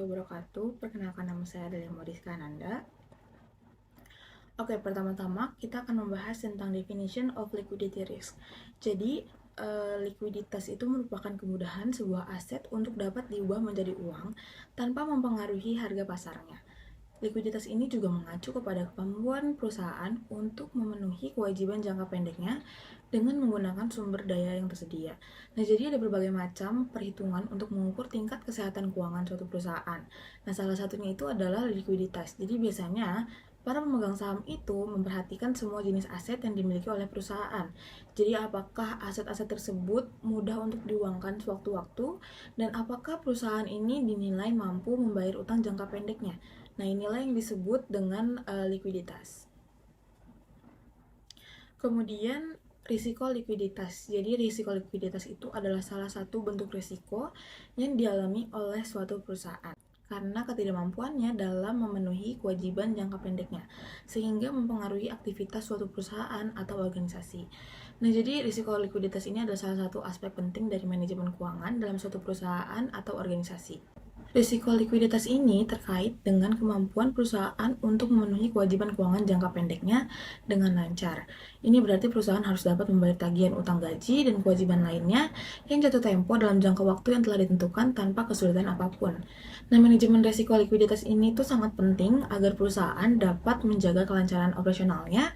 wabarakatuh. Perkenalkan, nama saya adalah Modiska Ananda. Oke, pertama-tama kita akan membahas tentang definition of liquidity risk. Jadi, likuiditas itu merupakan kemudahan sebuah aset untuk dapat diubah menjadi uang tanpa mempengaruhi harga pasarnya. Likuiditas ini juga mengacu kepada kemampuan perusahaan untuk memenuhi kewajiban jangka pendeknya dengan menggunakan sumber daya yang tersedia. Nah, jadi ada berbagai macam perhitungan untuk mengukur tingkat kesehatan keuangan suatu perusahaan. Nah, salah satunya itu adalah likuiditas. Jadi biasanya para pemegang saham itu memperhatikan semua jenis aset yang dimiliki oleh perusahaan. Jadi apakah aset-aset tersebut mudah untuk diuangkan sewaktu-waktu dan apakah perusahaan ini dinilai mampu membayar utang jangka pendeknya. Nah, inilah yang disebut dengan likuiditas. Kemudian risiko likuiditas. Jadi risiko likuiditas itu adalah salah satu bentuk risiko yang dialami oleh suatu perusahaan karena ketidakmampuannya dalam memenuhi kewajiban jangka pendeknya, sehingga mempengaruhi aktivitas suatu perusahaan atau organisasi. Nah, jadi risiko likuiditas ini adalah salah satu aspek penting dari manajemen keuangan dalam suatu perusahaan atau organisasi. Risiko likuiditas ini terkait dengan kemampuan perusahaan untuk memenuhi kewajiban keuangan jangka pendeknya dengan lancar. Ini berarti perusahaan harus dapat membayar tagihan utang gaji dan kewajiban lainnya yang jatuh tempo dalam jangka waktu yang telah ditentukan tanpa kesulitan apapun. Nah, manajemen risiko likuiditas ini tuh sangat penting agar perusahaan dapat menjaga kelancaran operasionalnya,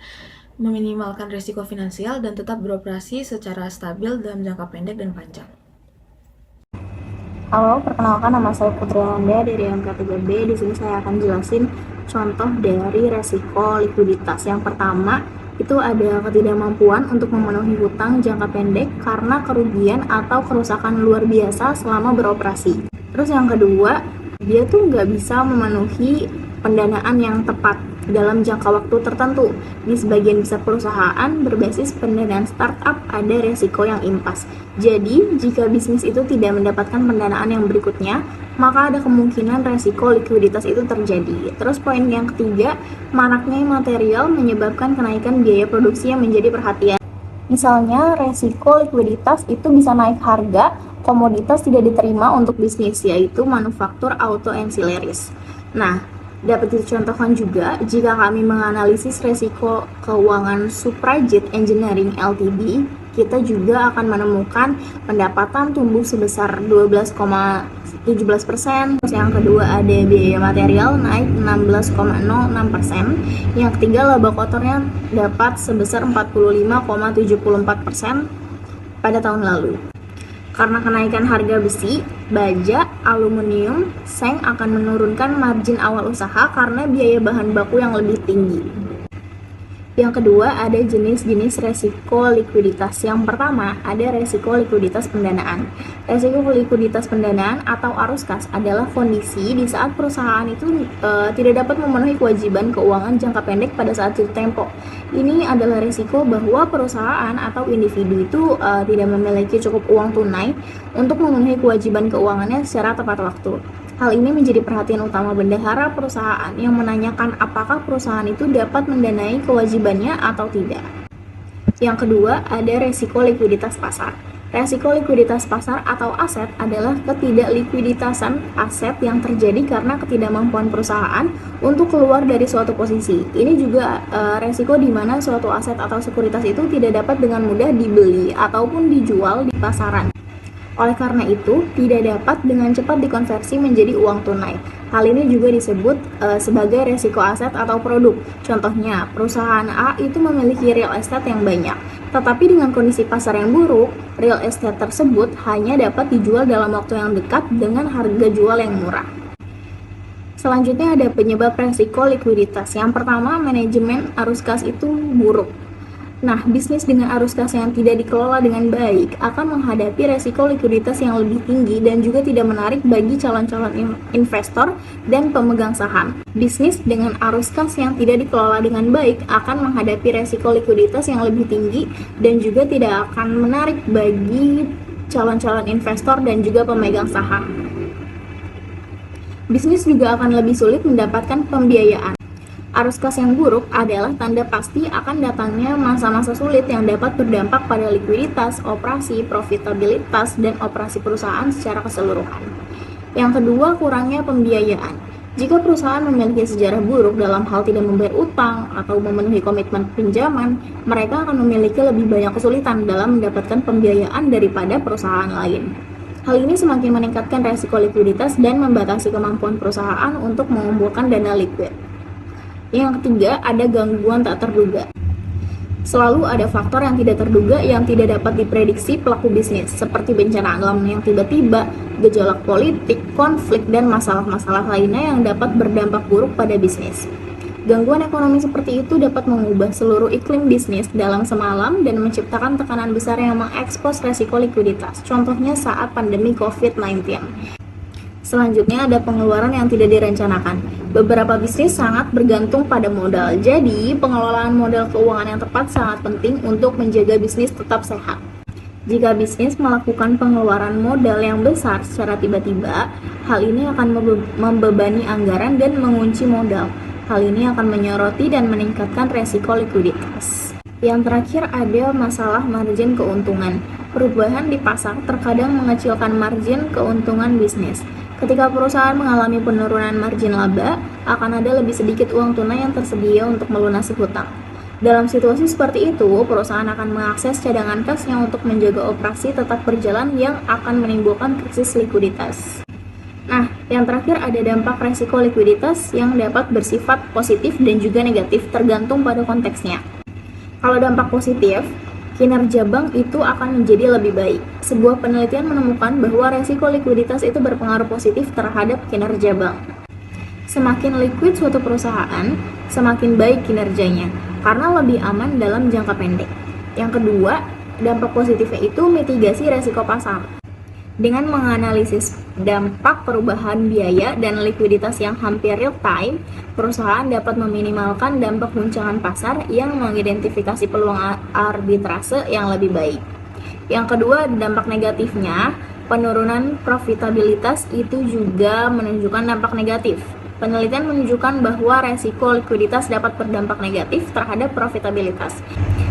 meminimalkan risiko finansial, dan tetap beroperasi secara stabil dalam jangka pendek dan panjang. Halo, perkenalkan nama saya Putri Anda dari MK3B. Di sini saya akan jelasin contoh dari resiko likuiditas. Yang pertama, itu ada ketidakmampuan untuk memenuhi hutang jangka pendek karena kerugian atau kerusakan luar biasa selama beroperasi. Terus yang kedua, dia tuh nggak bisa memenuhi pendanaan yang tepat dalam jangka waktu tertentu. Di sebagian besar perusahaan berbasis pendanaan startup ada resiko yang impas. Jadi, jika bisnis itu tidak mendapatkan pendanaan yang berikutnya, maka ada kemungkinan resiko likuiditas itu terjadi. Terus poin yang ketiga, maraknya material menyebabkan kenaikan biaya produksi yang menjadi perhatian. Misalnya, resiko likuiditas itu bisa naik harga, komoditas tidak diterima untuk bisnis, yaitu manufaktur auto ancillaries. Nah, dapat dicontohkan juga jika kami menganalisis resiko keuangan Suprajit Engineering Ltd, kita juga akan menemukan pendapatan tumbuh sebesar 12,17%. Yang kedua ada biaya material naik 16,06%. Yang ketiga laba kotornya dapat sebesar 45,74% pada tahun lalu. Karena kenaikan harga besi, baja, aluminium, seng akan menurunkan margin awal usaha karena biaya bahan baku yang lebih tinggi. Yang kedua, ada jenis-jenis resiko likuiditas. Yang pertama, ada resiko likuiditas pendanaan. Resiko likuiditas pendanaan atau arus kas adalah kondisi di saat perusahaan itu tidak dapat memenuhi kewajiban keuangan jangka pendek pada saat jatuh tempo. Ini adalah resiko bahwa perusahaan atau individu itu tidak memiliki cukup uang tunai untuk memenuhi kewajiban keuangannya secara tepat waktu. Hal ini menjadi perhatian utama bendahara perusahaan yang menanyakan apakah perusahaan itu dapat mendanai kewajibannya atau tidak. Yang kedua, ada resiko likuiditas pasar. Resiko likuiditas pasar atau aset adalah ketidaklikuiditasan aset yang terjadi karena ketidakmampuan perusahaan untuk keluar dari suatu posisi. Ini juga resiko di mana suatu aset atau sekuritas itu tidak dapat dengan mudah dibeli ataupun dijual di pasaran. Oleh karena itu, tidak dapat dengan cepat dikonversi menjadi uang tunai. Hal ini juga disebut sebagai resiko aset atau produk. Contohnya, perusahaan A itu memiliki real estate yang banyak, tetapi dengan kondisi pasar yang buruk, real estate tersebut hanya dapat dijual dalam waktu yang dekat dengan harga jual yang murah. Selanjutnya ada penyebab resiko likuiditas. Yang pertama, manajemen arus kas itu buruk. Nah, bisnis dengan arus kas yang tidak dikelola dengan baik akan menghadapi resiko likuiditas yang lebih tinggi dan juga tidak menarik bagi calon-calon investor dan pemegang saham. Bisnis dengan arus kas yang tidak dikelola dengan baik akan menghadapi resiko likuiditas yang lebih tinggi dan juga tidak akan menarik bagi calon-calon investor dan juga pemegang saham. Bisnis juga akan lebih sulit mendapatkan pembiayaan. Arus kas yang buruk adalah tanda pasti akan datangnya masa-masa sulit yang dapat berdampak pada likuiditas, operasi, profitabilitas, dan operasi perusahaan secara keseluruhan. Yang kedua, kurangnya pembiayaan. Jika perusahaan memiliki sejarah buruk dalam hal tidak membayar utang atau memenuhi komitmen pinjaman, mereka akan memiliki lebih banyak kesulitan dalam mendapatkan pembiayaan daripada perusahaan lain. Hal ini semakin meningkatkan resiko likuiditas dan membatasi kemampuan perusahaan untuk mengumpulkan dana likuid. Yang ketiga, ada gangguan tak terduga. Selalu ada faktor yang tidak terduga yang tidak dapat diprediksi pelaku bisnis, seperti bencana alam yang tiba-tiba, gejolak politik, konflik, dan masalah-masalah lainnya yang dapat berdampak buruk pada bisnis. Gangguan ekonomi seperti itu dapat mengubah seluruh iklim bisnis dalam semalam dan menciptakan tekanan besar yang mengekspos resiko likuiditas, contohnya saat pandemi COVID-19. Selanjutnya ada pengeluaran yang tidak direncanakan. Beberapa bisnis sangat bergantung pada modal, jadi pengelolaan modal keuangan yang tepat sangat penting untuk menjaga bisnis tetap sehat. Jika bisnis melakukan pengeluaran modal yang besar secara tiba-tiba, hal ini akan membebani anggaran dan mengunci modal. Hal ini akan menyoroti dan meningkatkan resiko likuiditas. Yang terakhir ada masalah margin keuntungan. Perubahan di pasar terkadang mengecilkan margin keuntungan bisnis. Ketika perusahaan mengalami penurunan margin laba, akan ada lebih sedikit uang tunai yang tersedia untuk melunasi hutang. Dalam situasi seperti itu, perusahaan akan mengakses cadangan kasnya untuk menjaga operasi tetap berjalan yang akan menimbulkan krisis likuiditas. Nah, yang terakhir ada dampak resiko likuiditas yang dapat bersifat positif dan juga negatif tergantung pada konteksnya. Kalau dampak positif, kinerja bank itu akan menjadi lebih baik. Sebuah penelitian menemukan bahwa resiko likuiditas itu berpengaruh positif terhadap kinerja bank. Semakin liquid suatu perusahaan, semakin baik kinerjanya, karena lebih aman dalam jangka pendek. Yang kedua, dampak positifnya itu mitigasi resiko pasar. Dengan menganalisis dampak perubahan biaya dan likuiditas yang hampir real time, perusahaan dapat meminimalkan dampak guncangan pasar yang mengidentifikasi peluang arbitrase yang lebih baik. Yang kedua, dampak negatifnya, penurunan profitabilitas itu juga menunjukkan dampak negatif. Penelitian menunjukkan bahwa resiko likuiditas dapat berdampak negatif terhadap profitabilitas.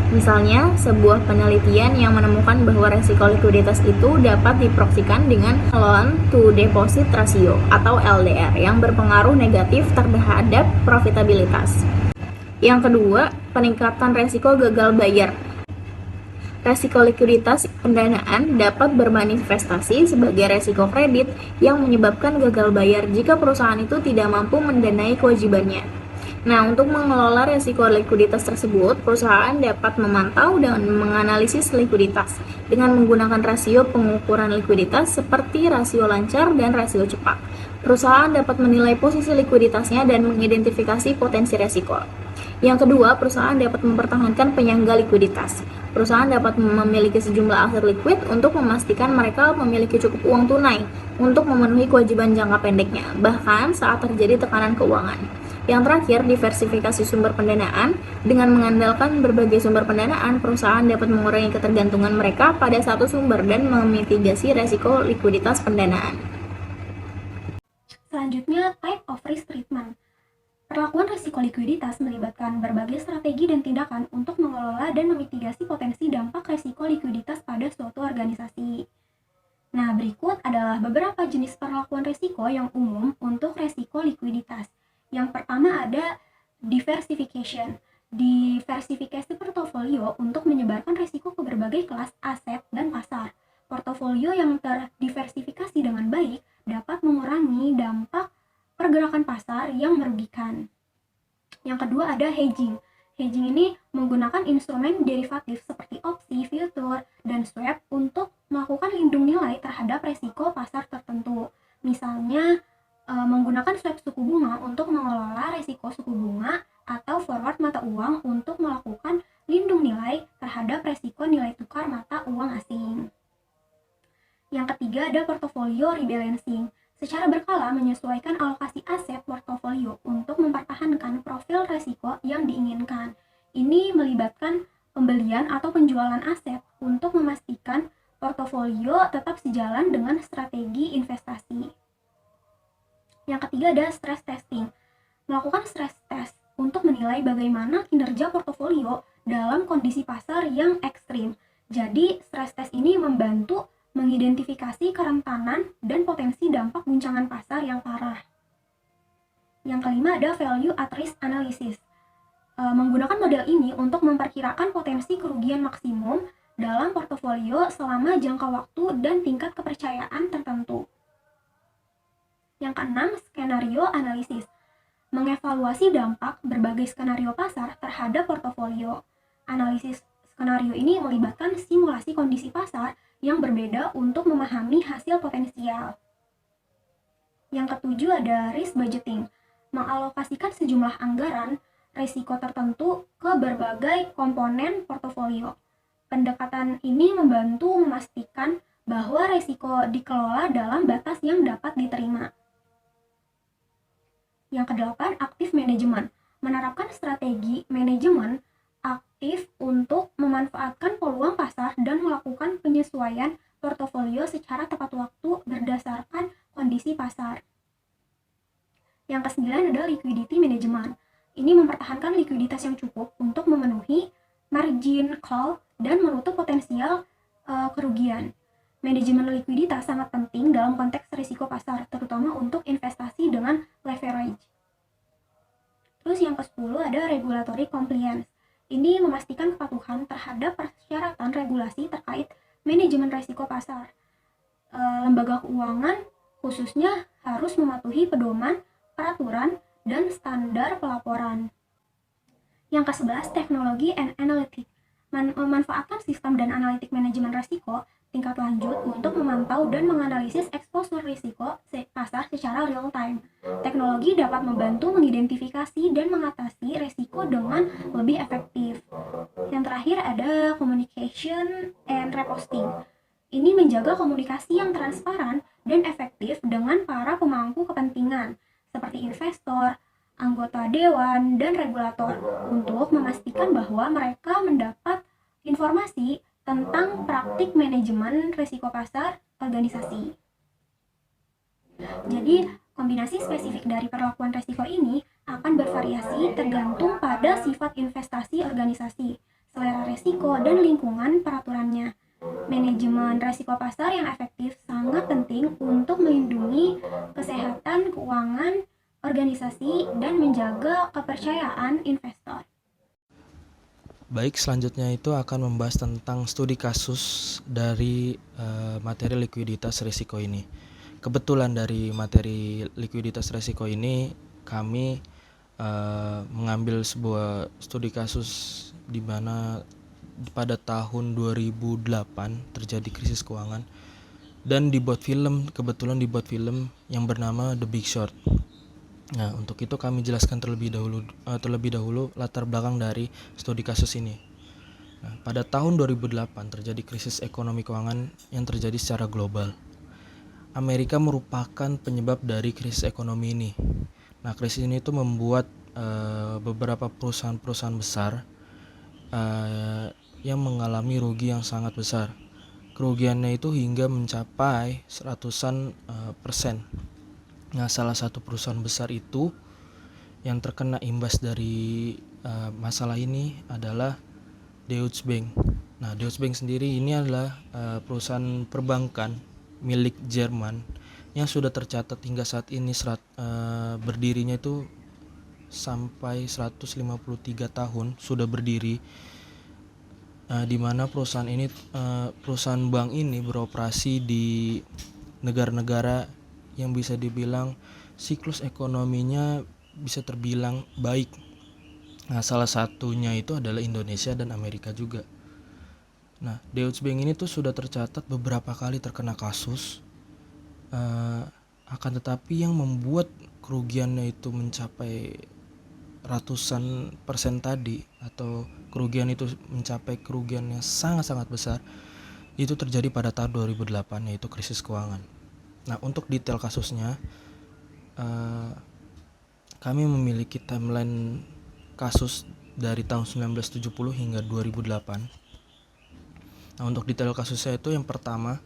Misalnya, sebuah penelitian yang menemukan bahwa resiko likuiditas itu dapat diproksikan dengan loan to deposit ratio atau LDR yang berpengaruh negatif terhadap profitabilitas. Yang kedua, peningkatan resiko gagal bayar. Resiko likuiditas pendanaan dapat bermanifestasi sebagai resiko kredit yang menyebabkan gagal bayar jika perusahaan itu tidak mampu mendanai kewajibannya. Nah, untuk mengelola resiko likuiditas tersebut, perusahaan dapat memantau dan menganalisis likuiditas dengan menggunakan rasio pengukuran likuiditas seperti rasio lancar dan rasio cepat. Perusahaan dapat menilai posisi likuiditasnya dan mengidentifikasi potensi resiko. Yang kedua, perusahaan dapat mempertahankan penyangga likuiditas. Perusahaan dapat memiliki sejumlah aset likuid untuk memastikan mereka memiliki cukup uang tunai untuk memenuhi kewajiban jangka pendeknya, bahkan saat terjadi tekanan keuangan. Yang terakhir, diversifikasi sumber pendanaan. Dengan mengandalkan berbagai sumber pendanaan, perusahaan dapat mengurangi ketergantungan mereka pada satu sumber dan memitigasi resiko likuiditas pendanaan. Selanjutnya, type of risk treatment. Perlakuan risiko likuiditas melibatkan berbagai strategi dan tindakan untuk mengelola dan memitigasi potensi dampak risiko likuiditas pada suatu organisasi. Nah, berikut adalah beberapa jenis perlakuan risiko yang umum untuk risiko likuiditas. Yang pertama ada diversification. Diversifikasi portofolio untuk menyebarkan risiko ke berbagai kelas aset dan pasar. Portofolio yang terdiversifikasi dengan baik dapat mengurangi dampak pergerakan pasar yang merugikan. Yang kedua ada hedging. Hedging ini menggunakan instrumen derivatif seperti opsi, future, dan swap untuk melakukan lindung nilai terhadap resiko pasar tertentu. Misalnya, menggunakan swap suku bunga untuk mengelola resiko suku bunga atau forward mata uang untuk melakukan lindung nilai terhadap resiko nilai tukar mata uang asing. Yang ketiga ada portofolio rebalancing. Secara berkala menyesuaikan alokasi aset portofolio untuk mempertahankan profil risiko yang diinginkan. Ini melibatkan pembelian atau penjualan aset untuk memastikan portofolio tetap sejalan dengan strategi investasi. Yang ketiga ada stress testing. Melakukan stress test untuk menilai bagaimana kinerja portofolio dalam kondisi pasar yang ekstrim. Jadi, stress test ini membantu mengidentifikasi kerentanan dan potensi dampak guncangan pasar yang parah. Yang kelima ada value at risk analysis. Menggunakan model ini untuk memperkirakan potensi kerugian maksimum dalam portofolio selama jangka waktu dan tingkat kepercayaan tertentu. Yang keenam, skenario analisis. Mengevaluasi dampak berbagai skenario pasar terhadap portofolio. Analisis skenario ini melibatkan simulasi kondisi pasar yang berbeda untuk memahami hasil potensial. Yang ketujuh ada risk budgeting. Mengalokasikan sejumlah anggaran risiko tertentu ke berbagai komponen portofolio. Pendekatan ini membantu memastikan bahwa risiko dikelola dalam batas yang dapat diterima. Yang kedelapan, aktif manajemen. Menerapkan strategi manajemen aktif untuk memanfaatkan peluang pasar dan melakukan penyesuaian portofolio secara tepat waktu berdasarkan kondisi pasar. Yang kesembilan ada liquidity management. Ini mempertahankan likuiditas yang cukup untuk memenuhi margin call dan menutup potensial kerugian. Manajemen likuiditas sangat penting dalam konteks risiko pasar, terutama untuk investasi dengan leverage. Terus yang ke-10 ada regulatory compliance. Ini memastikan kepatuhan terhadap persyaratan regulasi terkait manajemen risiko pasar. Lembaga keuangan khususnya harus mematuhi pedoman, peraturan, dan standar pelaporan. Yang ke-11, teknologi and analytics. Memanfaatkan sistem dan analitik manajemen risiko tingkat lanjut untuk memantau dan menganalisis eksposur risiko pasar secara real time. Teknologi dapat membantu mengidentifikasi dan mengatasi risiko dengan lebih efektif. Yang terakhir ada communication and reposting. Ini menjaga komunikasi yang transparan dan efektif dengan para pemangku kepentingan seperti investor, anggota dewan, dan regulator untuk memastikan bahwa mereka mendapat informasi tentang praktik manajemen risiko pasar organisasi. Jadi, kombinasi spesifik dari perlakuan risiko ini akan bervariasi tergantung pada sifat investasi organisasi, selera risiko, dan lingkungan peraturannya. Manajemen risiko pasar yang efektif sangat penting untuk melindungi kesehatan keuangan organisasi dan menjaga kepercayaan investor. Baik, selanjutnya itu akan membahas tentang studi kasus dari materi likuiditas risiko ini. Kebetulan dari materi likuiditas risiko ini kami mengambil sebuah studi kasus di mana pada tahun 2008 terjadi krisis keuangan dan kebetulan dibuat film yang bernama The Big Short. Nah, untuk itu kami jelaskan terlebih dahulu latar belakang dari studi kasus ini. Nah, pada tahun 2008 terjadi krisis ekonomi keuangan yang terjadi secara global. Amerika merupakan penyebab dari krisis ekonomi ini. Nah, krisis ini itu membuat beberapa perusahaan-perusahaan besar yang mengalami rugi yang sangat besar. Kerugiannya itu hingga mencapai seratusan persen. Nah, salah satu perusahaan besar itu yang terkena imbas dari masalah ini adalah Deutsche Bank. Nah, Deutsche Bank sendiri ini adalah perusahaan perbankan milik Jerman yang sudah tercatat hingga saat ini berdirinya itu sampai 153 tahun sudah berdiri. Di mana perusahaan bank ini beroperasi di negara-negara yang bisa dibilang siklus ekonominya bisa terbilang baik. Nah, salah satunya itu adalah Indonesia dan Amerika juga. Nah, Deutsche Bank ini tuh sudah tercatat beberapa kali terkena kasus, akan tetapi yang membuat kerugiannya itu mencapai ratusan persen tadi, atau kerugian itu mencapai kerugian yang sangat-sangat besar, itu terjadi pada tahun 2008, yaitu krisis keuangan. Nah, untuk detail kasusnya, kami memiliki timeline kasus dari tahun 1970 hingga 2008. Nah, untuk detail kasusnya itu yang pertama,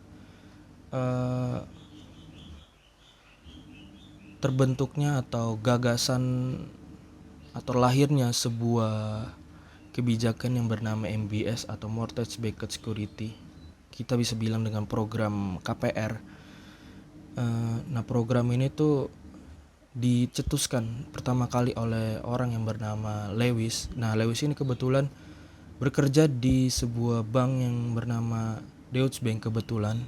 terbentuknya atau gagasan atau lahirnya sebuah kebijakan yang bernama MBS atau Mortgage Backed Security. kita bisa bilang dengan program KPR. Nah, program ini tuh dicetuskan pertama kali oleh orang yang bernama Lewis. Nah, Lewis ini kebetulan bekerja di sebuah bank yang bernama Deutsche Bank, kebetulan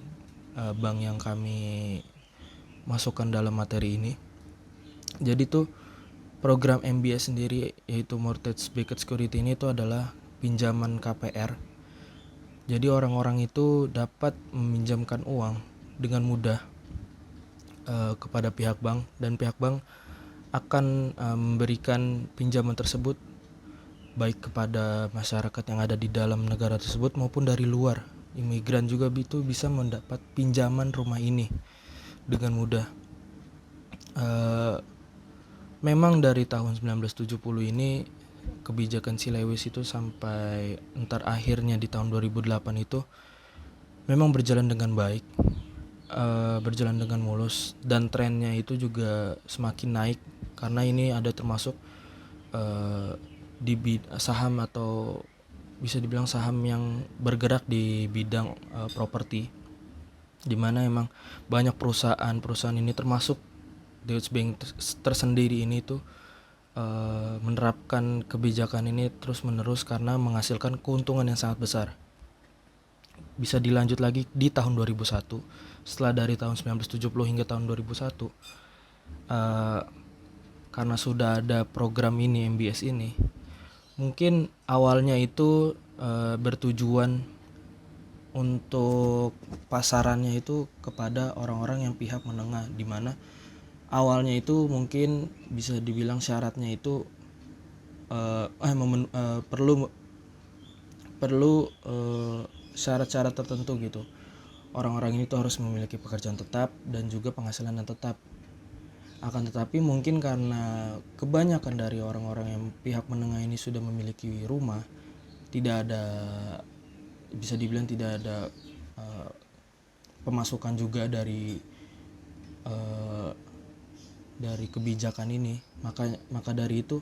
bank yang kami masukkan dalam materi ini. Jadi tuh program MBS sendiri, yaitu Mortgage Backed Security, ini tuh adalah pinjaman KPR. Jadi orang-orang itu dapat meminjamkan uang dengan mudah kepada pihak bank, dan pihak bank akan memberikan pinjaman tersebut baik kepada masyarakat yang ada di dalam negara tersebut maupun dari luar. Imigran juga itu bisa mendapat pinjaman rumah ini dengan mudah. Memang dari tahun 1970 ini kebijakan si Lewis itu sampai entar akhirnya di tahun 2008 itu memang berjalan dengan baik, berjalan dengan mulus, dan trennya itu juga semakin naik karena ini ada termasuk di saham, atau bisa dibilang saham yang bergerak di bidang properti, dimana emang banyak perusahaan ini termasuk Deutsche Bank tersendiri ini tuh menerapkan kebijakan ini terus menerus karena menghasilkan keuntungan yang sangat besar. Bisa dilanjut lagi di tahun 2001, setelah dari tahun 1970 hingga tahun 2001, karena sudah ada program ini, MBS ini, mungkin awalnya itu bertujuan untuk pasarannya itu kepada orang-orang yang pihak menengah, di mana awalnya itu mungkin bisa dibilang syaratnya itu perlu syarat-syarat tertentu gitu. Orang-orang ini tuh harus memiliki pekerjaan tetap dan juga penghasilan yang tetap. Akan tetapi mungkin karena kebanyakan dari orang-orang yang pihak menengah ini sudah memiliki rumah, tidak ada, bisa dibilang tidak ada pemasukan juga dari kebijakan ini. Maka dari itu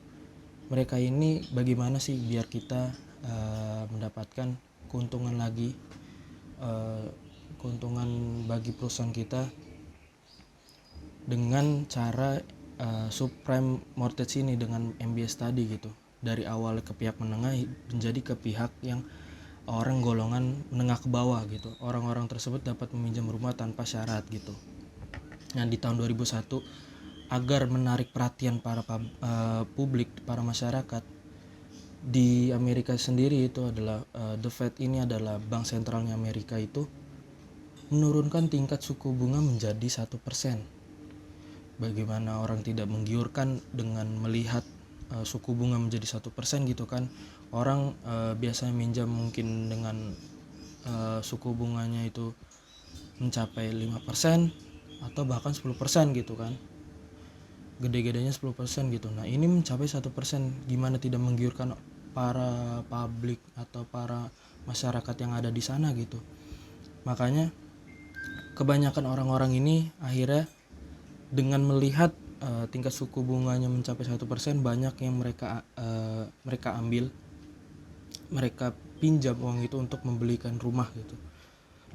mereka ini bagaimana sih biar kita mendapatkan keuntungan lagi, keuntungan bagi perusahaan kita dengan cara subprime mortgage ini dengan MBS tadi gitu. Dari awal ke pihak menengah menjadi ke pihak yang orang golongan menengah ke bawah gitu. Orang-orang tersebut dapat meminjam rumah tanpa syarat gitu. Nah, di tahun 2001 agar menarik perhatian para publik, para masyarakat, di Amerika sendiri itu adalah The Fed ini adalah bank sentralnya Amerika itu menurunkan tingkat suku bunga menjadi 1%. Bagaimana orang tidak menggiurkan dengan melihat suku bunga menjadi 1% gitu kan. Orang biasanya minjam mungkin dengan suku bunganya itu mencapai 5% atau bahkan 10% gitu kan. Gede-gedenya 10% gitu. Nah, ini mencapai 1%, gimana tidak menggiurkan para publik atau para masyarakat yang ada di sana gitu. Makanya kebanyakan orang-orang ini akhirnya dengan melihat tingkat suku bunganya mencapai 1%, banyak yang mereka ambil, mereka pinjam uang itu untuk membelikan rumah gitu.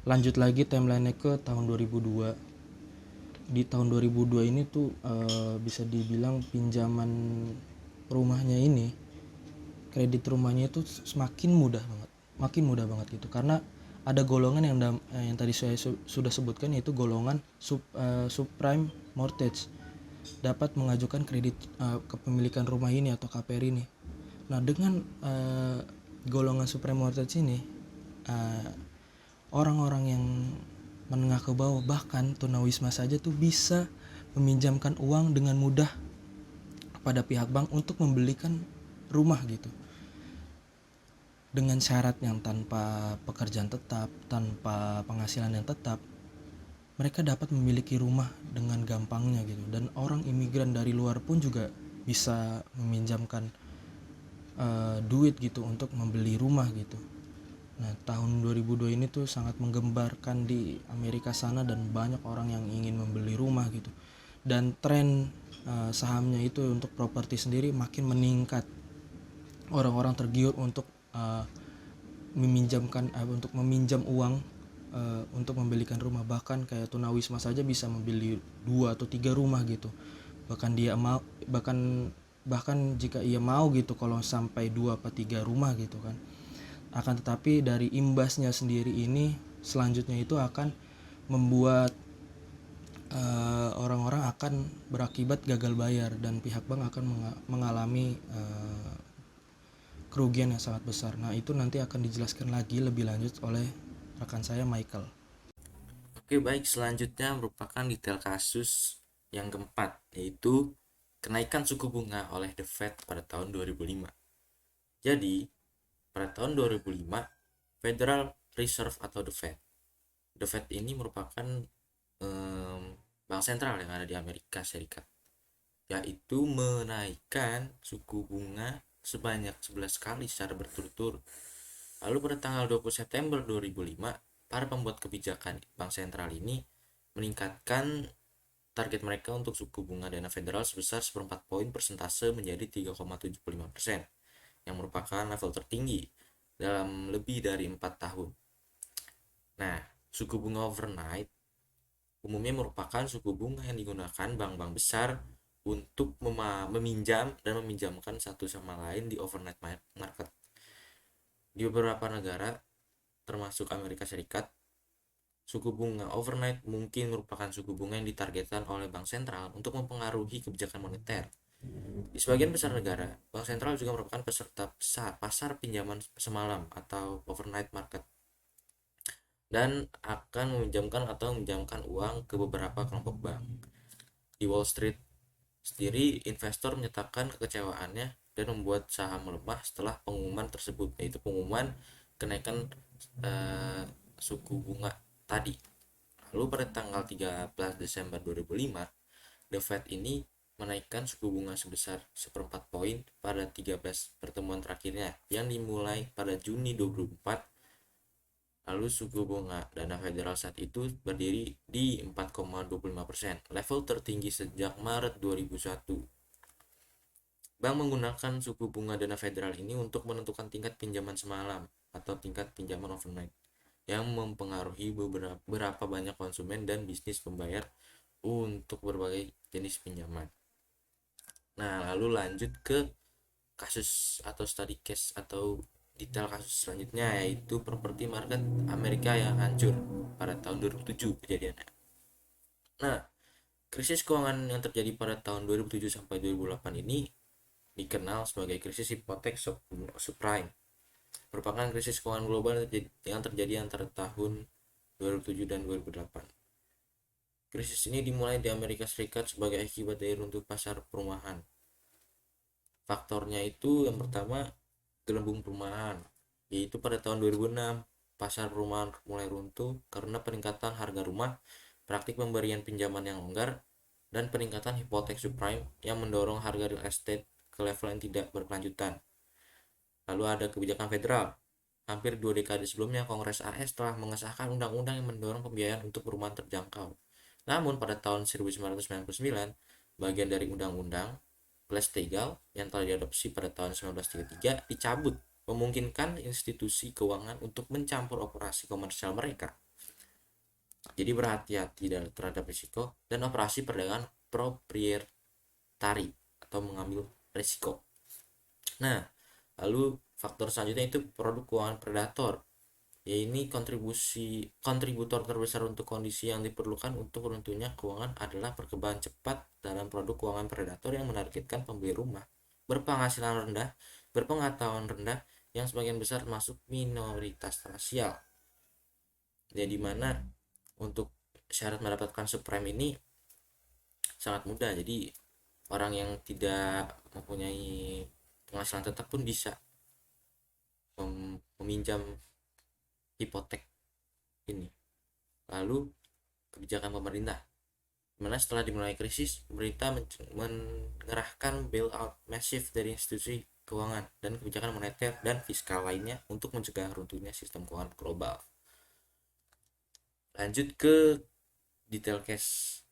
Lanjut lagi timeline-nya ke tahun 2002. Di tahun 2002 ini tuh bisa dibilang pinjaman rumahnya ini, kredit rumahnya itu semakin mudah banget gitu, karena ada golongan yang tadi saya sudah sebutkan, yaitu golongan subprime mortgage, dapat mengajukan kredit kepemilikan rumah ini atau KPR ini. Nah, dengan golongan subprime mortgage ini, orang-orang yang menengah ke bawah, bahkan tunawisma saja tuh bisa meminjamkan uang dengan mudah kepada pihak bank untuk membelikan rumah gitu, dengan syarat yang tanpa pekerjaan tetap, tanpa penghasilan yang tetap, mereka dapat memiliki rumah dengan gampangnya gitu. Dan orang imigran dari luar pun juga bisa meminjamkan duit gitu untuk membeli rumah gitu. Nah, tahun 2002 ini tuh sangat menggembarkan di Amerika sana, dan banyak orang yang ingin membeli rumah gitu. Dan tren sahamnya itu untuk properti sendiri makin meningkat. Orang-orang tergiur untuk meminjam uang untuk membelikan rumah. Bahkan kayak tunawisma saja bisa membeli 2 atau 3 rumah gitu. Bahkan jika ia mau gitu, kalau sampai 2 atau 3 rumah gitu kan. Akan tetapi dari imbasnya sendiri ini selanjutnya itu akan membuat orang-orang akan berakibat gagal bayar, dan pihak bank akan mengalami kerugian yang sangat besar. Nah, itu nanti akan dijelaskan lagi lebih lanjut oleh rekan saya Michael. Oke, baik, selanjutnya merupakan detail kasus yang keempat, yaitu kenaikan suku bunga oleh The Fed pada tahun 2005. Jadi, pada tahun 2005, Federal Reserve atau The Fed ini merupakan bank sentral yang ada di Amerika Serikat, yaitu menaikkan suku bunga sebanyak 11 kali secara berturut-turut. Lalu pada tanggal 20 September 2005, para pembuat kebijakan bank sentral ini meningkatkan target mereka untuk suku bunga dana federal sebesar 1/4 poin persentase menjadi 3,75%, yang merupakan level tertinggi dalam lebih dari 4 tahun. Nah, suku bunga overnight umumnya merupakan suku bunga yang digunakan bank-bank besar untuk meminjam dan meminjamkan satu sama lain di overnight market. Di beberapa negara, termasuk Amerika Serikat, suku bunga overnight mungkin merupakan suku bunga yang ditargetkan oleh bank sentral untuk mempengaruhi kebijakan moneter. Di sebagian besar negara, bank sentral juga merupakan peserta besar pasar pinjaman semalam atau overnight market, dan akan meminjamkan uang ke beberapa kelompok bank. Di Wall Street sendiri, investor menyatakan kekecewaannya dan membuat saham melemah setelah pengumuman tersebut, yaitu pengumuman kenaikan suku bunga tadi. Lalu pada tanggal 13 Desember 2005, The Fed ini menaikkan suku bunga sebesar 1/4 poin pada 13 pertemuan terakhirnya yang dimulai pada Juni 2024. Lalu suku bunga dana federal saat itu berdiri di 4,25%, level tertinggi sejak Maret 2001. Bank menggunakan suku bunga dana federal ini untuk menentukan tingkat pinjaman semalam atau tingkat pinjaman overnight, yang mempengaruhi berapa banyak konsumen dan bisnis pembayar untuk berbagai jenis pinjaman. Nah, lalu lanjut ke kasus atau study case atau detail kasus selanjutnya, yaitu properti market Amerika yang hancur pada tahun 2007 kejadiannya. Nah, krisis keuangan yang terjadi pada tahun 2007 sampai 2008 ini dikenal sebagai krisis hipotek subprime. Merupakan krisis keuangan global yang terjadi antara tahun 2007 dan 2008. Krisis ini dimulai di Amerika Serikat sebagai akibat dari runtuh pasar perumahan. Faktornya itu yang pertama, gelembung perumahan, yaitu pada tahun 2006 pasar perumahan mulai runtuh karena peningkatan harga rumah, praktik pemberian pinjaman yang longgar, dan peningkatan hipotek subprime yang mendorong harga real estate ke level yang tidak berkelanjutan. Lalu ada kebijakan federal. Hampir 2 dekade sebelumnya, Kongres AS telah mengesahkan undang-undang yang mendorong pembiayaan untuk perumahan terjangkau. Namun pada tahun 1999, bagian dari undang-undang Glass-Steagall yang telah diadopsi pada tahun 1933 dicabut, memungkinkan institusi keuangan untuk mencampur operasi komersial mereka. Jadi berhati-hati terhadap risiko dan operasi perdagangan proprietari atau mengambil risiko. Nah, lalu faktor selanjutnya itu produk keuangan predator. Ini kontributor terbesar untuk kondisi yang diperlukan untuk runtuhnya keuangan adalah perkembangan cepat dalam produk keuangan predator yang menargetkan pembeli rumah berpenghasilan rendah, berpengetahuan rendah, yang sebagian besar masuk minoritas rasial. Jadi mana untuk syarat mendapatkan subprime ini sangat mudah. Jadi orang yang tidak mempunyai penghasilan tetap pun bisa meminjam hipotek ini. Lalu kebijakan pemerintah, dimana setelah dimulai krisis, pemerintah mengerahkan bailout masif dari institusi keuangan dan kebijakan moneter dan fiskal lainnya untuk mencegah runtuhnya sistem keuangan global. Lanjut ke detail case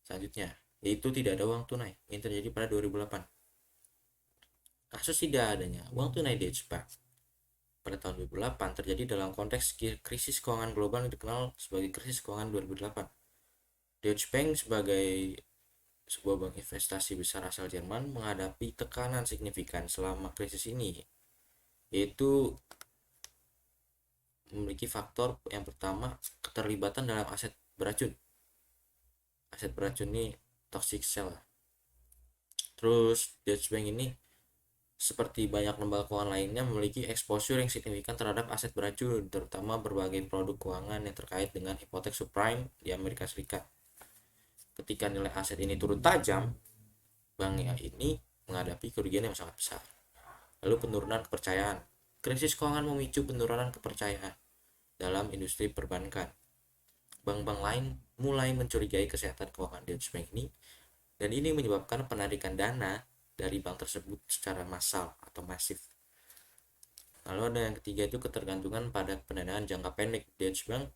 selanjutnya, yaitu tidak ada uang tunai yang terjadi pada 2008. Kasus tidak adanya uang tunai Deutsche Bank pada tahun 2008 terjadi dalam konteks krisis keuangan global yang dikenal sebagai krisis keuangan 2008. Deutsche Bank sebagai sebuah bank investasi besar asal Jerman menghadapi tekanan signifikan selama krisis ini, yaitu memiliki faktor yang pertama, keterlibatan dalam aset beracun. Aset beracun ini toxic cell. Terus Deutsche Bank ini seperti banyak lembaga keuangan lainnya memiliki exposure yang signifikan terhadap aset beracun, terutama berbagai produk keuangan yang terkait dengan hipotek subprime di Amerika Serikat. Ketika nilai aset ini turun tajam, bank ini menghadapi kerugian yang sangat besar. Lalu penurunan kepercayaan. Krisis keuangan memicu penurunan kepercayaan dalam industri perbankan. Bank-bank lain mulai mencurigai kesehatan keuangan Deutsche Bank ini, dan ini menyebabkan penarikan dana dari bank tersebut secara massal atau masif. Lalu ada yang ketiga, itu ketergantungan pada pendanaan jangka pendek. Deutsche Bank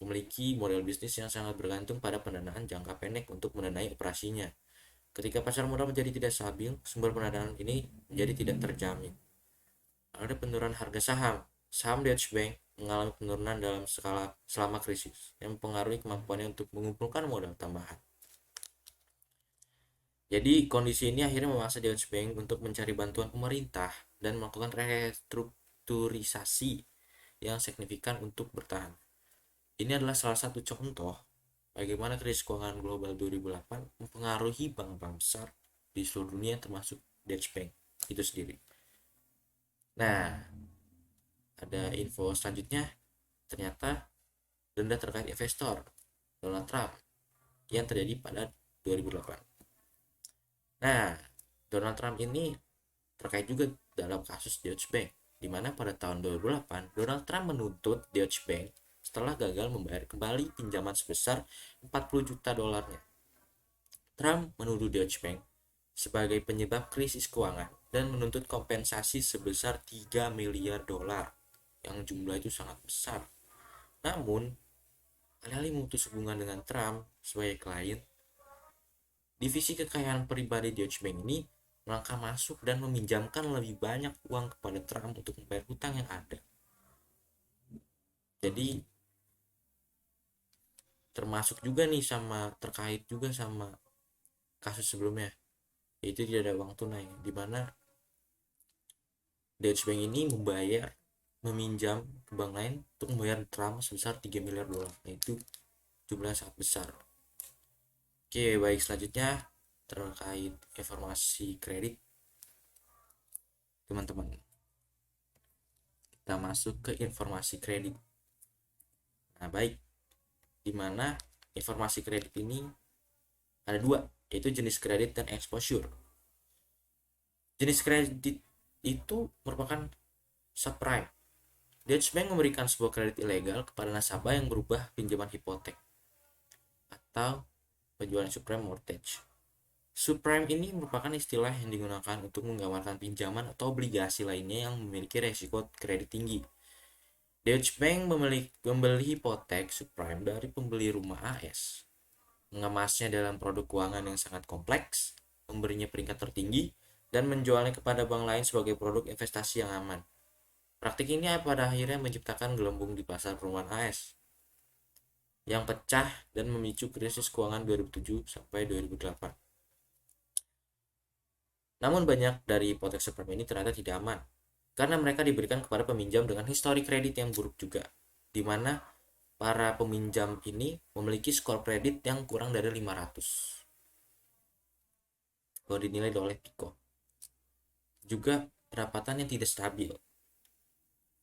memiliki model bisnis yang sangat bergantung pada pendanaan jangka pendek untuk mendanai operasinya. Ketika pasar modal menjadi tidak stabil, sumber pendanaan ini menjadi tidak terjamin. Ada penurunan harga saham. Saham Deutsche Bank mengalami penurunan dalam skala selama krisis yang mempengaruhi kemampuannya untuk mengumpulkan modal tambahan. Jadi kondisi ini akhirnya memaksa Deutsche Bank untuk mencari bantuan pemerintah dan melakukan restrukturisasi yang signifikan untuk bertahan. Ini adalah salah satu contoh bagaimana krisis keuangan global 2008 mempengaruhi bank-bank besar di seluruh dunia termasuk Deutsche Bank itu sendiri. Nah, ada info selanjutnya, ternyata denda terkait investor Donald Trump yang terjadi pada 2008. Nah, Donald Trump ini terkait juga dalam kasus Deutsche Bank, di mana pada tahun 2008 Donald Trump menuntut Deutsche Bank setelah gagal membayar kembali pinjaman sebesar 40 juta dolarnya. Trump menuduh Deutsche Bank sebagai penyebab krisis keuangan dan menuntut kompensasi sebesar 3 miliar dolar, yang jumlah itu sangat besar. Namun, alih-alih memutus hubungan dengan Trump sebagai klien, divisi kekayaan pribadi Deutsche Bank ini melangkah masuk dan meminjamkan lebih banyak uang kepada Trump untuk membayar hutang yang ada. Jadi termasuk juga nih terkait juga sama kasus sebelumnya, yaitu tidak ada uang tunai, di mana Deutsche Bank ini meminjam ke bank lain untuk membayar Trump sebesar 3 miliar dolar, yaitu jumlah sangat besar. Oke, baik, selanjutnya terkait informasi kredit, teman-teman. Kita masuk ke informasi kredit. Nah, baik, dimana informasi kredit ini ada dua, yaitu jenis kredit dan exposure. Jenis kredit itu merupakan subprime. Deutsche Bank memberikan sebuah kredit ilegal kepada nasabah yang berubah pinjaman hipotek atau penjualan subprime mortgage. Subprime ini merupakan istilah yang digunakan untuk menggambarkan pinjaman atau obligasi lainnya yang memiliki resiko kredit tinggi. Deutsche Bank membeli hipotek subprime dari pembeli rumah AS, mengemasnya dalam produk keuangan yang sangat kompleks, memberinya peringkat tertinggi, dan menjualnya kepada bank lain sebagai produk investasi yang aman. Praktik ini pada akhirnya menciptakan gelembung di pasar perumahan AS yang pecah dan memicu krisis keuangan 2007 sampai 2008. Namun banyak dari hipotek subprime ini ternyata tidak aman, karena mereka diberikan kepada peminjam dengan histori kredit yang buruk juga, di mana para peminjam ini memiliki skor kredit yang kurang dari 500 kalau dinilai oleh Pico. Juga pendapatan yang tidak stabil.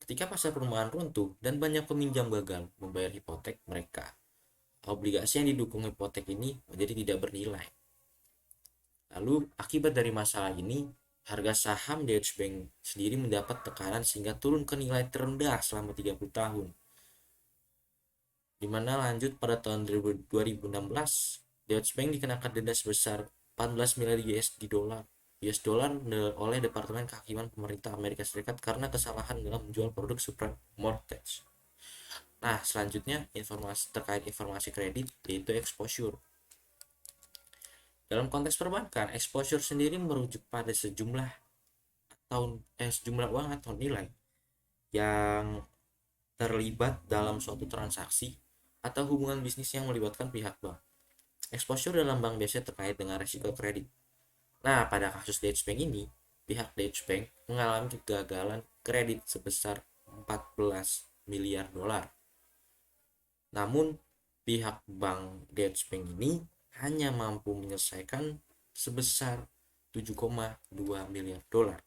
Ketika pasar perumahan runtuh dan banyak peminjam gagal membayar hipotek mereka, obligasi yang didukung hipotek ini menjadi tidak bernilai. Lalu akibat dari masalah ini, harga saham Deutsche Bank sendiri mendapat tekanan sehingga turun ke nilai terendah selama 30 tahun. Dimana lanjut pada tahun 2016, Deutsche Bank dikenakan denda sebesar 14 miliar US dollar oleh Departemen Kehakiman Pemerintah Amerika Serikat karena kesalahan dalam menjual produk subprime mortgage. Nah, selanjutnya terkait informasi kredit, yaitu exposure. Dalam konteks perbankan, exposure sendiri merujuk pada sejumlah uang atau nilai yang terlibat dalam suatu transaksi atau hubungan bisnis yang melibatkan pihak bank. Exposure dalam bank biasanya terkait dengan risiko kredit. Nah, pada kasus Deutsche Bank ini, pihak Deutsche Bank mengalami kegagalan kredit sebesar 14 miliar dolar. Namun, pihak bank Deutsche Bank ini hanya mampu menyelesaikan sebesar 7,2 miliar dolar.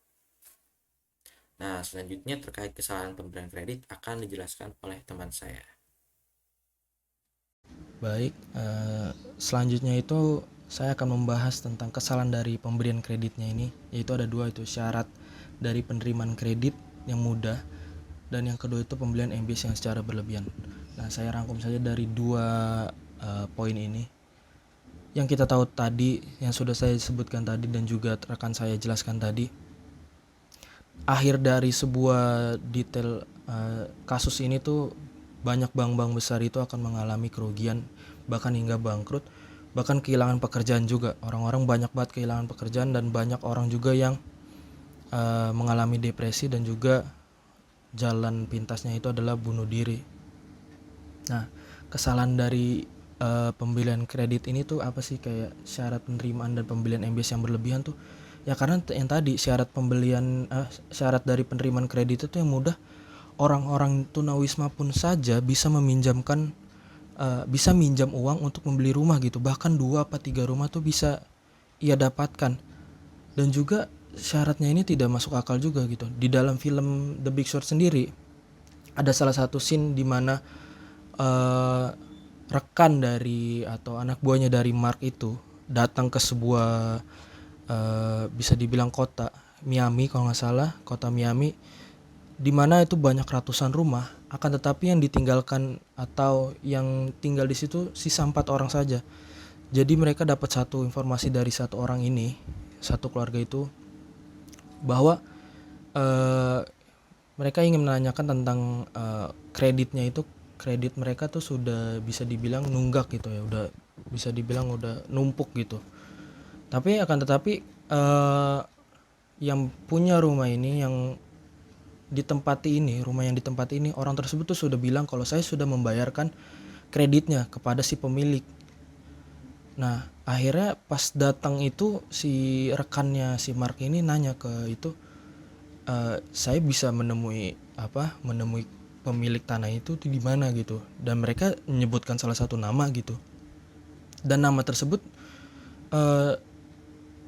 Nah, selanjutnya terkait kesalahan pemberian kredit akan dijelaskan oleh teman saya. Baik, selanjutnya itu saya akan membahas tentang kesalahan dari pemberian kreditnya ini, yaitu ada dua, itu syarat dari penerimaan kredit yang mudah, dan yang kedua itu pembelian MBS yang secara berlebihan. Nah, saya rangkum saja dari dua poin ini. Yang kita tahu tadi, yang sudah saya sebutkan tadi dan juga rekan saya jelaskan tadi, akhir dari sebuah detail kasus ini tuh banyak bank-bank besar itu akan mengalami kerugian, bahkan hingga bangkrut, bahkan kehilangan pekerjaan juga. Orang-orang banyak banget kehilangan pekerjaan, dan banyak orang juga yang mengalami depresi, dan juga jalan pintasnya itu adalah bunuh diri. Nah, kesalahan dari pembelian kredit ini tuh apa sih? Kayak syarat penerimaan dan pembelian MBS yang berlebihan tuh ya, karena yang tadi syarat dari penerimaan kredit itu yang mudah, orang-orang tunawisma pun saja bisa meminjamkan bisa minjam uang untuk membeli rumah gitu, bahkan 2 apa 3 rumah tuh bisa ia dapatkan. Dan juga syaratnya ini tidak masuk akal juga gitu. Di dalam film The Big Short sendiri ada salah satu scene di mana rekan dari atau anak buahnya dari Mark itu datang ke sebuah bisa dibilang kota Miami, kalau nggak salah kota Miami, di mana itu banyak ratusan rumah, akan tetapi yang ditinggalkan atau yang tinggal di situ sisa 4 orang saja. Jadi mereka dapat satu informasi dari satu orang ini, satu keluarga itu, bahwa mereka ingin menanyakan tentang kreditnya itu. Kredit mereka tuh sudah bisa dibilang nunggak gitu ya, udah bisa dibilang udah numpuk gitu. Tapi akan tetapi yang punya rumah ini, yang ditempati ini, rumah yang ditempati ini, orang tersebut tuh sudah bilang kalau saya sudah membayarkan kreditnya kepada si pemilik. Nah, akhirnya pas datang itu si rekannya si Mark ini nanya ke itu, saya bisa menemui pemilik tanah itu di mana gitu. Dan mereka menyebutkan salah satu nama gitu. Dan nama tersebut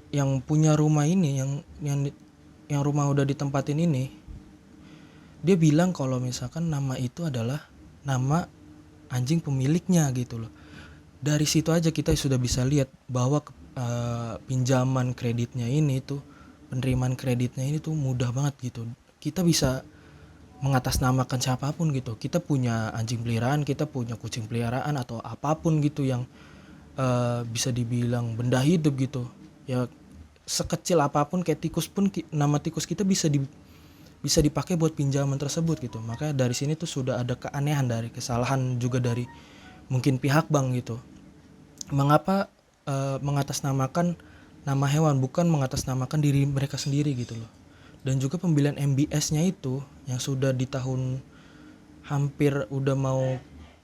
yang punya rumah ini, yang rumah udah ditempatin ini, dia bilang kalau misalkan nama itu adalah nama anjing pemiliknya gitu loh. Dari situ aja kita sudah bisa lihat bahwa pinjaman kreditnya ini tuh, penerimaan kreditnya ini tuh mudah banget gitu. Kita bisa mengatasnamakan siapapun gitu. Kita punya anjing peliharaan, kita punya kucing peliharaan, atau apapun gitu yang bisa dibilang benda hidup gitu ya, sekecil apapun kayak tikus pun, nama tikus kita bisa dipakai buat pinjaman tersebut gitu. Makanya dari sini tuh sudah ada keanehan dari kesalahan juga dari mungkin pihak bank gitu. Mengapa mengatasnamakan nama hewan, bukan mengatasnamakan diri mereka sendiri gitu loh. Dan juga pembelian MBS-nya itu yang sudah di tahun hampir udah mau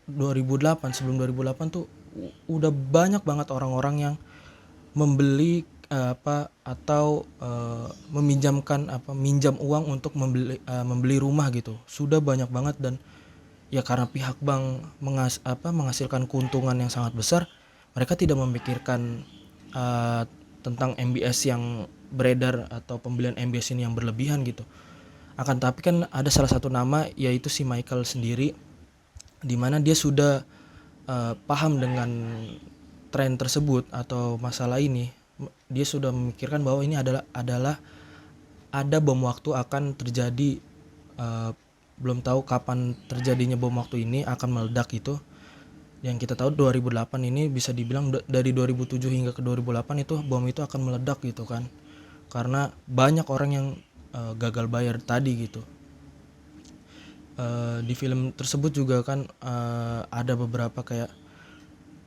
2008, sebelum 2008 tuh udah banyak banget orang-orang yang membeli minjam uang untuk membeli rumah gitu. Sudah banyak banget, dan ya karena pihak bank menghasilkan keuntungan yang sangat besar, mereka tidak memikirkan tentang MBS yang beredar atau pembelian MBS ini yang berlebihan gitu. Akan tapi kan ada salah satu nama, yaitu si Michael sendiri, di mana dia sudah paham dengan tren tersebut atau masalah ini. Dia sudah memikirkan bahwa ini adalah ada bom waktu akan terjadi, belum tahu kapan terjadinya bom waktu ini akan meledak itu. Yang kita tahu 2008 ini bisa dibilang dari 2007 hingga ke 2008 itu bom itu akan meledak gitu kan, karena banyak orang yang gagal bayar tadi gitu. Di film tersebut juga kan ada beberapa kayak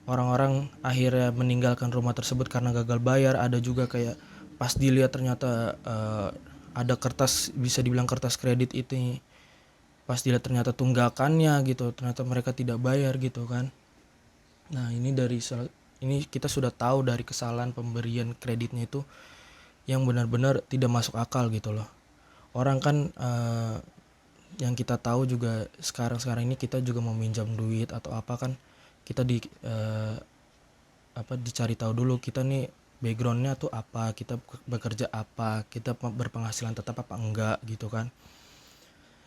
orang-orang akhirnya meninggalkan rumah tersebut karena gagal bayar. Ada juga kayak pas dilihat ternyata ada kertas, bisa dibilang kertas kredit itu pas dilihat ternyata tunggakannya gitu, ternyata mereka tidak bayar gitu kan. Nah ini kita sudah tahu dari kesalahan pemberian kreditnya itu yang benar-benar tidak masuk akal gitu loh. Orang kan yang kita tahu juga sekarang ini kita juga meminjam duit atau apa kan, kita dicari tahu dulu kita nih backgroundnya tuh apa, kita bekerja apa, kita berpenghasilan tetap apa enggak gitu kan.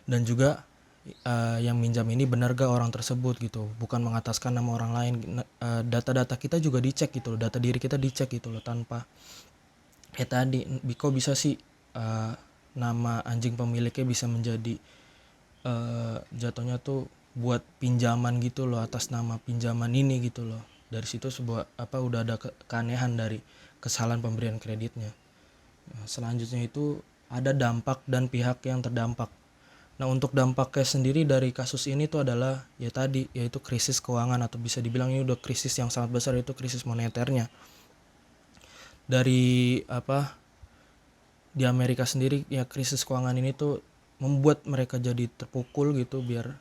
Dan juga yang minjam ini benar gak orang tersebut gitu, bukan mengataskan nama orang lain. Data-data kita juga dicek gitu loh, data diri kita dicek gitu loh, tanpa tadi Biko bisa sih nama anjing pemiliknya bisa menjadi jatuhnya tuh buat pinjaman gitu loh, atas nama pinjaman ini gitu loh. Dari situ udah ada keanehan dari kesalahan pemberian kreditnya. Nah, selanjutnya itu ada dampak dan pihak yang terdampak. Nah, untuk dampaknya sendiri dari kasus ini tuh adalah yaitu krisis keuangan, atau bisa dibilang ini udah krisis yang sangat besar, yaitu krisis moneternya. Dari di Amerika sendiri ya, krisis keuangan ini tuh membuat mereka jadi terpukul gitu, biar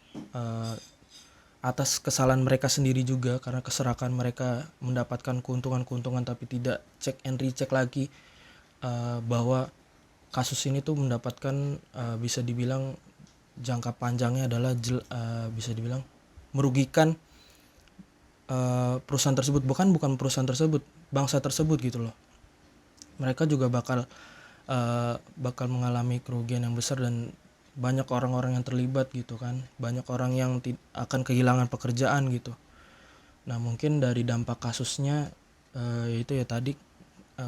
atas kesalahan mereka sendiri juga, karena keserakan mereka mendapatkan keuntungan tapi tidak cek and recheck lagi bahwa kasus ini tuh mendapatkan bisa dibilang jangka panjangnya adalah bisa dibilang merugikan perusahaan tersebut, bukan perusahaan tersebut, bangsa tersebut gitu loh. Mereka juga bakal mengalami kerugian yang besar, dan banyak orang-orang yang terlibat gitu kan, banyak orang yang akan kehilangan pekerjaan gitu. Nah, mungkin dari dampak kasusnya itu ya tadi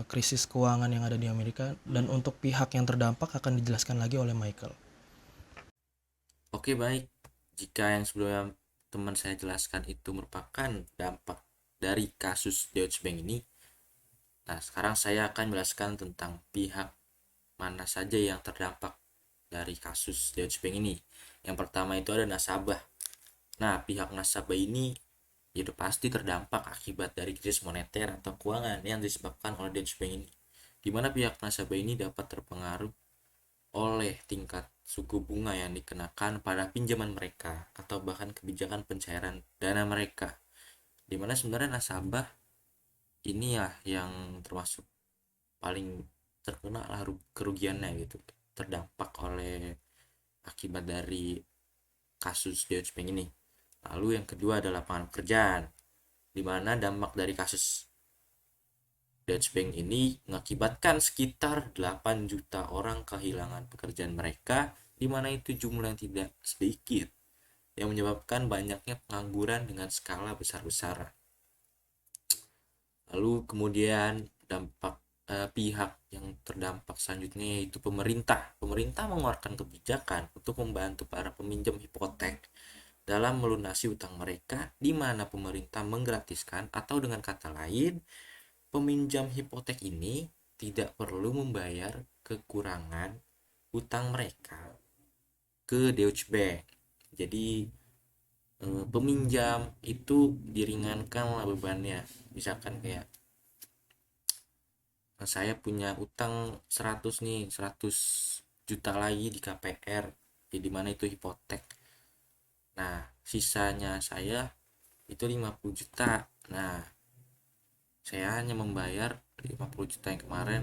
krisis keuangan yang ada di Amerika, dan untuk pihak yang terdampak akan dijelaskan lagi oleh Michael. Oke, baik. Jika yang sebelumnya teman saya jelaskan itu merupakan dampak dari kasus Deutsche Bank ini, nah sekarang saya akan menjelaskan tentang pihak mana saja yang terdampak dari kasus Deutsche Bank ini. Yang pertama itu ada nasabah. Nah, pihak nasabah ini itu pasti terdampak akibat dari krisis moneter atau keuangan yang disebabkan oleh Deutsche Bank ini, di mana pihak nasabah ini dapat terpengaruh oleh tingkat suku bunga yang dikenakan pada pinjaman mereka atau bahkan kebijakan pencairan dana mereka, dimana sebenarnya nasabah ini ya yang termasuk paling terkena lah kerugiannya gitu, terdampak oleh akibat dari kasus Deutsche Bank ini. Lalu yang kedua adalah lapangan pekerjaan, di mana dampak dari kasus Deutsche Bank ini mengakibatkan sekitar 8 juta orang kehilangan pekerjaan mereka, di mana itu jumlah yang tidak sedikit, yang menyebabkan banyaknya pengangguran dengan skala besar-besaran. Lalu kemudian dampak pihak yang terdampak selanjutnya yaitu pemerintah. Pemerintah mengeluarkan kebijakan untuk membantu para peminjam hipotek dalam melunasi utang mereka, di mana pemerintah menggratiskan, atau dengan kata lain, peminjam hipotek ini tidak perlu membayar kekurangan utang mereka ke Deutsche Bank. Jadi peminjam itu diringankan bebannya. Misalkan kayak saya punya utang 100 nih, 100 juta lagi di KPR, jadi mana itu hipotek. Nah, sisanya saya itu 50 juta. Nah, saya hanya membayar 50 juta yang kemarin.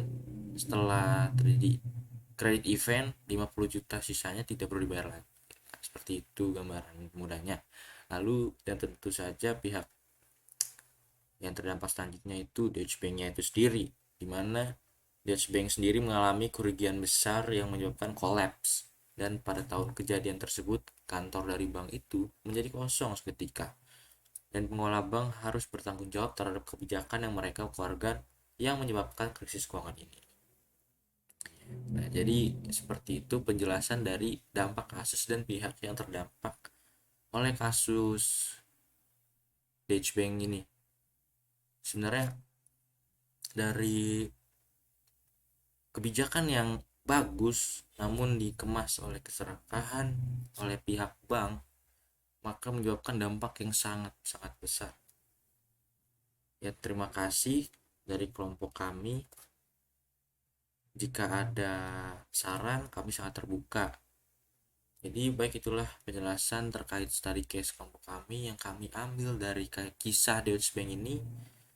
Setelah terjadi kredit event, 50 juta sisanya tidak perlu dibayar lagi. Nah, seperti itu gambaran mudahnya. Lalu dan tentu saja pihak yang terdampak selanjutnya itu Deutsche Bank-nya itu sendiri, di mana Deutsche Bank sendiri mengalami kerugian besar yang menyebabkan kolaps, dan pada tahun kejadian tersebut kantor dari bank itu menjadi kosong seketika, dan pengelola bank harus bertanggung jawab terhadap kebijakan yang mereka keluarkan yang menyebabkan krisis keuangan ini. Nah, jadi seperti itu penjelasan dari dampak kasus dan pihak yang terdampak oleh kasus Deutsche Bank ini. Sebenarnya dari kebijakan yang bagus namun dikemas oleh keserakahan oleh pihak bank, maka menyebabkan dampak yang sangat-sangat besar. Ya, terima kasih dari kelompok kami. Jika ada saran, kami sangat terbuka. Jadi baik, itulah penjelasan terkait study case kelompok kami yang kami ambil dari kisah Deutsche Bank ini.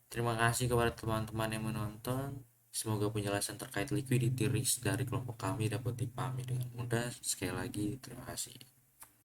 Terima kasih kepada teman-teman yang menonton. Semoga penjelasan terkait liquidity risk dari kelompok kami dapat dipahami dengan mudah. Sekali lagi, terima kasih.